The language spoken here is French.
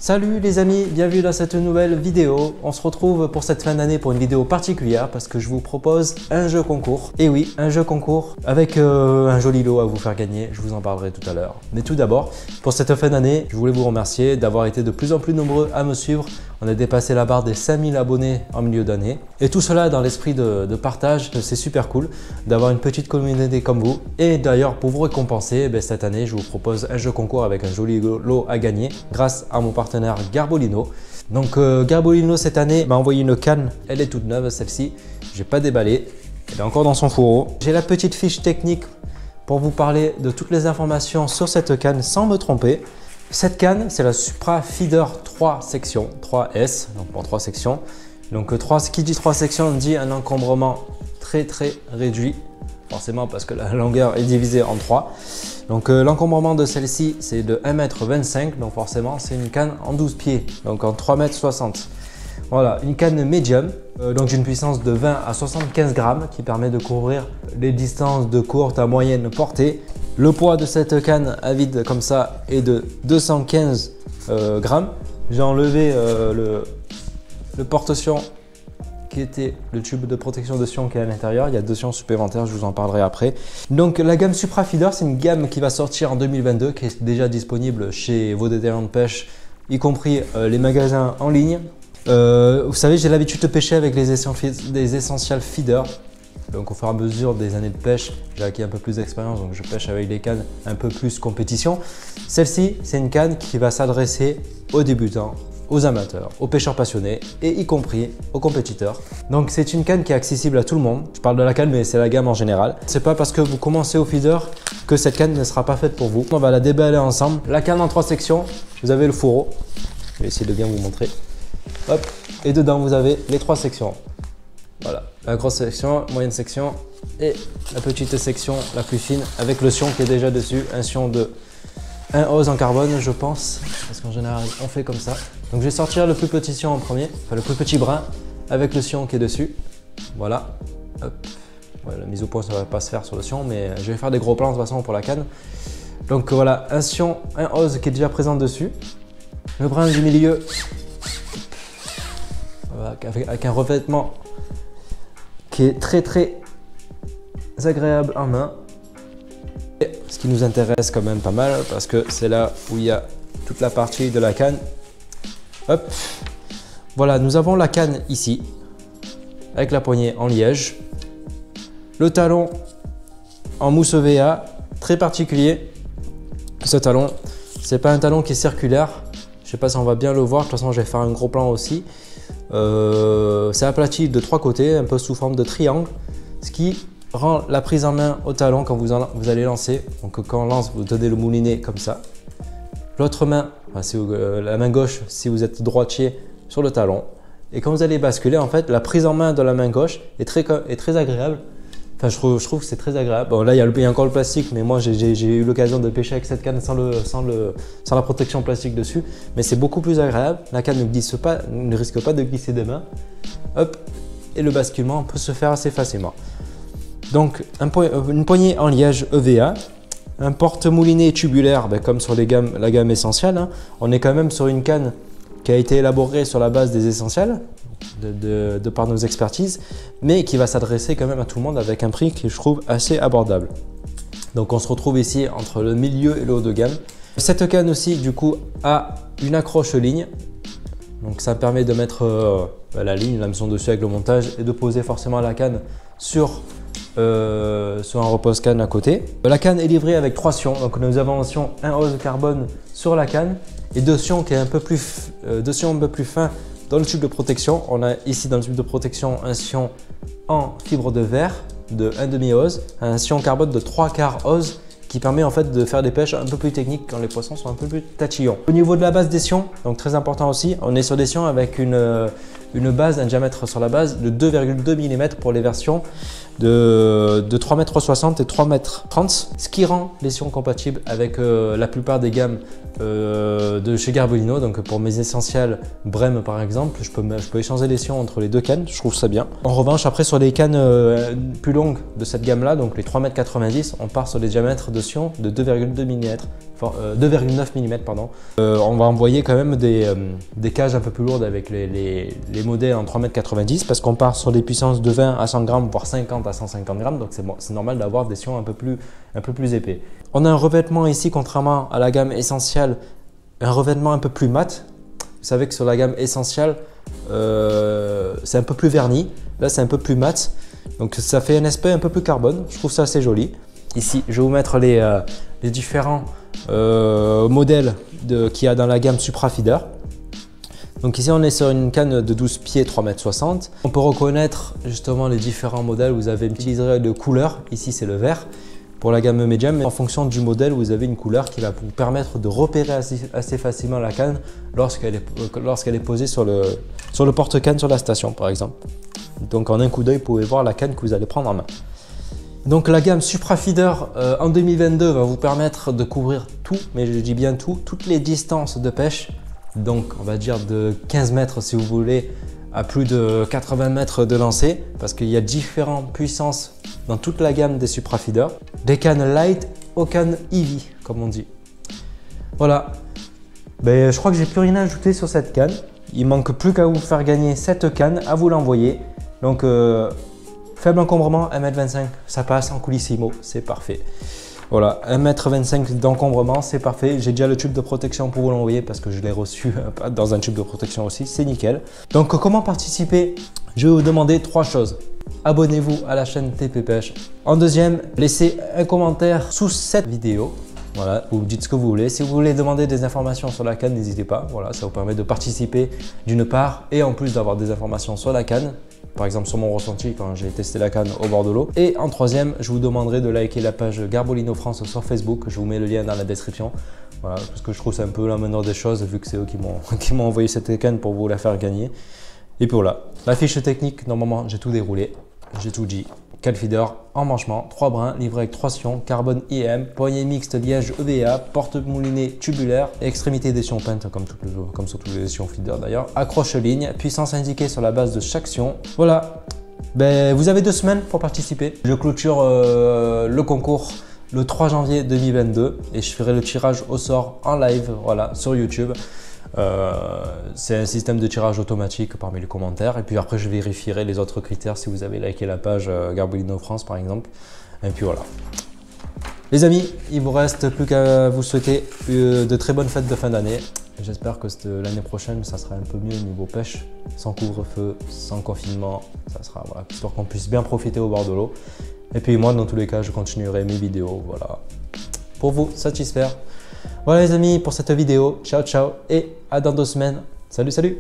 Salut les amis, bienvenue dans cette nouvelle vidéo. On se retrouve pour cette fin d'année pour une vidéo particulière parce que je vous propose un jeu concours. Et oui, un jeu concours avec un joli lot à vous faire gagner, je vous en parlerai tout à l'heure. Mais tout d'abord, pour cette fin d'année, je voulais vous remercier d'avoir été de plus en plus nombreux à me suivre. On a dépassé la barre des 5000 abonnés en milieu d'année. Et tout cela dans l'esprit de partage, c'est super cool d'avoir une petite communauté comme vous. Et d'ailleurs, pour vous récompenser, cette année, je vous propose un jeu concours avec un joli lot à gagner grâce à mon partenaire Garbolino. Donc Garbolino cette année m'a envoyé une canne, elle est toute neuve celle-ci, j'ai pas déballé, elle est encore dans son fourreau. J'ai la petite fiche technique pour vous parler de toutes les informations sur cette canne sans me tromper. Cette canne c'est la Supra Feeder 3 sections, 3S, donc pour 3 sections. Donc qui dit 3 sections dit un encombrement très réduit, forcément parce que la longueur est divisée en 3. Donc l'encombrement de celle-ci c'est de 1,25 m, donc forcément c'est une canne en 12 pieds, donc en 3,60 m. Voilà, une canne médium, donc d'une puissance de 20 à 75 grammes qui permet de couvrir les distances de courte à moyenne portée. Le poids de cette canne à vide comme ça est de 215 grammes. J'ai enlevé le porte-sion qui était le tube de protection de sion qui est à l'intérieur. Il y a 2 sions supplémentaires, je vous en parlerai après. Donc la gamme Supra Feeder, c'est une gamme qui va sortir en 2022, qui est déjà disponible chez vos détaillants de pêche, y compris les magasins en ligne. Vous savez, j'ai l'habitude de pêcher avec des Essential Feeder. Donc au fur et à mesure des années de pêche, j'ai acquis un peu plus d'expérience, donc je pêche avec des cannes un peu plus compétition. Celle-ci, c'est une canne qui va s'adresser aux débutants, aux amateurs, aux pêcheurs passionnés et y compris aux compétiteurs. Donc c'est une canne qui est accessible à tout le monde. Je parle de la canne mais c'est la gamme en général. C'est pas parce que vous commencez au feeder que cette canne ne sera pas faite pour vous. On va la déballer ensemble. La canne en 3 sections, vous avez le fourreau. Je vais essayer de bien vous montrer. Hop, et dedans vous avez les 3 sections. Voilà, la grosse section, moyenne section et la petite section la plus fine avec le sion qui est déjà dessus, un sion de 1 ose en carbone je pense, parce qu'en général on fait comme ça. Donc je vais sortir le plus petit sion en premier, enfin le plus petit brin avec le sion qui est dessus. Voilà, hop. Ouais, la mise au point ça va pas se faire sur le sion, mais je vais faire des gros plans de toute façon pour la canne. Donc voilà, un sion, un ose qui est déjà présent dessus. Le brin du milieu, voilà, avec un revêtement qui est très agréable en main. Et ce qui nous intéresse quand même pas mal parce que c'est là où il y a toute la partie de la canne. Hop, voilà, nous avons la canne ici avec la poignée en liège, le talon en mousse EVA très particulier. Ce talon, c'est pas un talon qui est circulaire, je sais pas si on va bien le voir, de toute façon je vais faire un gros plan aussi. C'est aplati de 3 côtés, un peu sous forme de triangle, ce qui rend la prise en main au talon quand vous allez lancer. Donc quand on lance, vous donnez le moulinet comme ça. L'autre main, la main gauche si vous êtes droitier sur le talon. Et quand vous allez basculer, en fait, la prise en main de la main gauche est très agréable. Enfin, je trouve que c'est très agréable. Bon, là, il y a encore le plastique, mais moi, j'ai eu l'occasion de pêcher avec cette canne sans la protection plastique dessus. Mais c'est beaucoup plus agréable. La canne ne risque pas de glisser des mains. Hop, et le basculement peut se faire assez facilement. Donc, une poignée en liège EVA. Un porte-moulinet tubulaire, comme sur la gamme essentielle. Hein. On est quand même sur une canne qui a été élaborée sur la base des essentiels, de par nos expertises, mais qui va s'adresser quand même à tout le monde avec un prix que je trouve assez abordable. Donc on se retrouve ici entre le milieu et le haut de gamme. Cette canne aussi du coup a une accroche ligne, donc ça permet de mettre la ligne, l'hameçon dessus avec le montage et de poser forcément la canne sur un repose-canne à côté. La canne est livrée avec 3 sions, donc nous avons un sion 1 ose carbone sur la canne et 2 sions qui est un peu plus fin dans le tube de protection. On a ici dans le tube de protection un sion en fibre de verre de 1/2 ose, un sion carbone de 3/4 ose qui permet en fait de faire des pêches un peu plus techniques quand les poissons sont un peu plus tatillons. Au niveau de la base des sions, donc très important aussi, on est sur des sions avec une une base, un diamètre sur la base de 2,2 mm pour les versions de 3,60 m et 3,30 m, ce qui rend les sions compatibles avec la plupart des gammes de chez Garbolino. Donc pour mes essentiels Brem par exemple, je peux échanger les sions entre les deux cannes, je trouve ça bien. En revanche, après sur les cannes plus longues de cette gamme là, donc les 3,90 m, on part sur des diamètres de sions de 2,2 mm, 2,9 mm pardon. On va envoyer quand même des cages un peu plus lourdes avec les modèles en 3,90 m parce qu'on part sur des puissances de 20 à 100 grammes, voire 50 à 150 grammes, donc c'est normal d'avoir des sions un peu plus épais. On a un revêtement ici, contrairement à la gamme Essential, un revêtement un peu plus mat. Vous savez que sur la gamme Essential, c'est un peu plus verni, là c'est un peu plus mat, donc ça fait un aspect un peu plus carbone, je trouve ça assez joli. Ici, je vais vous mettre les différents modèles qu'il y a dans la gamme Supra Feeder. Donc ici, on est sur une canne de 12 pieds 3,60 m. On peut reconnaître justement les différents modèles. Vous avez une petite liseré de couleur. Ici, c'est le vert pour la gamme Medium. En fonction du modèle, vous avez une couleur qui va vous permettre de repérer assez facilement la canne lorsqu'elle est posée sur le porte-canne sur la station, par exemple. Donc en un coup d'œil, vous pouvez voir la canne que vous allez prendre en main. Donc la gamme Supra Feeder en 2022 va vous permettre de couvrir tout, mais je dis bien tout, toutes les distances de pêche. Donc on va dire de 15 mètres si vous voulez à plus de 80 mètres de lancer, parce qu'il y a différentes puissances dans toute la gamme des Supra Feeder. Des cannes light aux cannes heavy comme on dit. Voilà, je crois que j'ai plus rien à ajouter sur cette canne. Il manque plus qu'à vous faire gagner cette canne, à vous l'envoyer. Donc faible encombrement, 1,25 m, ça passe en coulissimo, c'est parfait. Voilà, 1,25 m d'encombrement, c'est parfait. J'ai déjà le tube de protection pour vous l'envoyer parce que je l'ai reçu dans un tube de protection aussi, c'est nickel. Donc comment participer? Je vais vous demander 3 choses. Abonnez-vous à la chaîne TP Pêche. En deuxième, laissez un commentaire sous cette vidéo. Voilà, vous dites ce que vous voulez. Si vous voulez demander des informations sur la canne, n'hésitez pas. Voilà, ça vous permet de participer d'une part et en plus d'avoir des informations sur la canne. Par exemple sur mon ressenti quand j'ai testé la canne au bord de l'eau. Et en troisième, je vous demanderai de liker la page Garbolino France sur Facebook. Je vous mets le lien dans la description. Voilà, parce que je trouve c'est un peu la moindre des choses vu que c'est eux qui m'ont envoyé cette canne pour vous la faire gagner. Et puis voilà, la fiche technique, normalement j'ai tout déroulé, j'ai tout dit. Cal feeder, emmanchement, 3 brins, livré avec 3 sions, carbone IM, poignée mixte liège EVA, porte moulinée tubulaire, extrémité des sions peintes comme sur tous les sions feeder d'ailleurs, accroche ligne, puissance indiquée sur la base de chaque sion. Voilà, vous avez 2 semaines pour participer. Je clôture le concours le 3 janvier 2022 et je ferai le tirage au sort en live, voilà, sur YouTube. C'est un système de tirage automatique parmi les commentaires et puis après je vérifierai les autres critères si vous avez liké la page Garbolino France par exemple. Et puis voilà. Les amis, il vous reste plus qu'à vous souhaiter de très bonnes fêtes de fin d'année. J'espère que l'année prochaine ça sera un peu mieux niveau pêche, sans couvre-feu, sans confinement. Ça sera voilà, histoire qu'on puisse bien profiter au bord de l'eau. Et puis moi dans tous les cas je continuerai mes vidéos voilà, pour vous satisfaire. Voilà les amis pour cette vidéo, ciao ciao et à dans 2 semaines, salut salut.